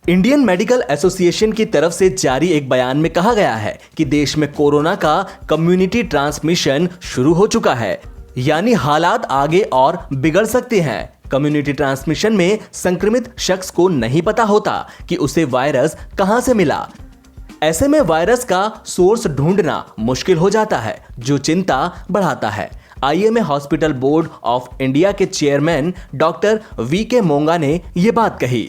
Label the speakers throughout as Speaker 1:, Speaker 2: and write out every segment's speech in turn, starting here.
Speaker 1: Indian medical association की तरफ से जारी एक बयान में कहा गया है कि देश में कोरोना का कम्युनिटी ट्रांसमिशन शुरू हो चुका है, यानी हालात आगे और बिगड़ सकते हैं। कम्युनिटी ट्रांसमिशन में संक्रमित शख्स को नहीं पता होता कि उसे वायरस कहां से मिला। ऐसे में वायरस का सोर्स ढूंढना मुश्किल हो जाता है, जो चिंता बढ़ाता है। IMA hospital board of India के चेयरमैन डॉक्टर वीके मोंगा ने यह बात कही।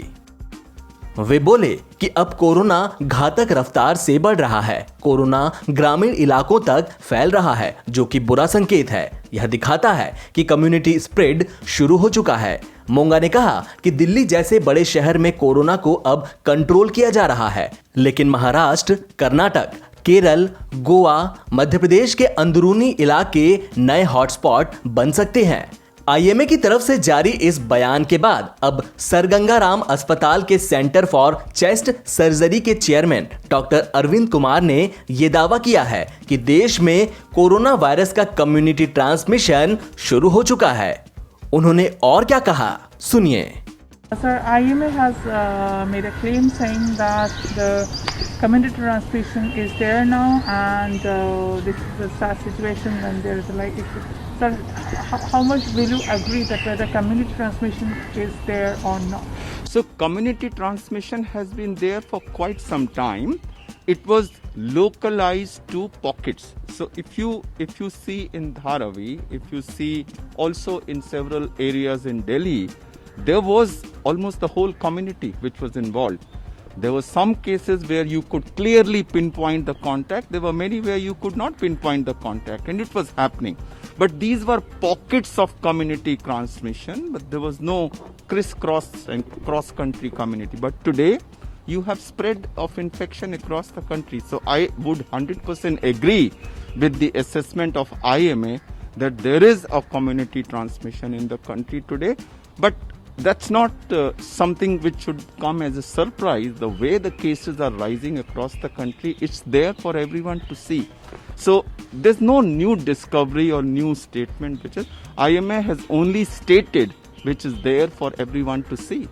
Speaker 1: वे बोले कि अब कोरोना घातक रफ्तार से बढ़ रहा है। कोरोना ग्रामीण इलाकों तक फैल रहा है, जो कि बुरा संकेत है। यह दिखाता है कि कम्युनिटी स्प्रेड शुरू हो चुका है। मोंगा ने कहा कि दिल्ली जैसे बड़े शहर में कोरोना को अब कंट्रोल किया जा रहा है, लेकिन महाराष्ट्र, कर्नाटक, केरल, गोवा, मध्य प्रदेश के अंदरूनी इलाके नए हॉटस्पॉट बन सकते हैं। आईएमए की तरफ से जारी इस बयान के बाद अब सर गंगा राम अस्पताल के सेंटर फॉर चेस्ट सर्जरी के चेयरमैन डॉक्टर अरविंद कुमार ने यह दावा किया है कि देश में कोरोना वायरस का कम्युनिटी ट्रांसमिशन शुरू हो चुका है। उन्होंने और क्या कहा, सुनिए।
Speaker 2: Sir, IMA has made a claim saying that the community transmission is there now, and this is a sad situation when there is a like issue. Sir, how much will you agree that whether community transmission is there or not?
Speaker 3: So, community transmission has been there for quite some time. It was localized to pockets. So, if you see in Dharavi, if you see also in several areas in Delhi, there was almost the whole community which was involved. There were some cases where you could clearly pinpoint the contact. There were many where you could not pinpoint the contact, and it was happening. But these were pockets of community transmission, but there was no crisscross and cross-country community. But today, you have spread of infection across the country. So I would 100% agree with the assessment of IMA that there is a community transmission in the country today. But that's not something which should come as a surprise. The way the cases are rising across the country, it's there for everyone to see. So there's no new discovery or new statement which is IMA has only stated which is there for everyone to see.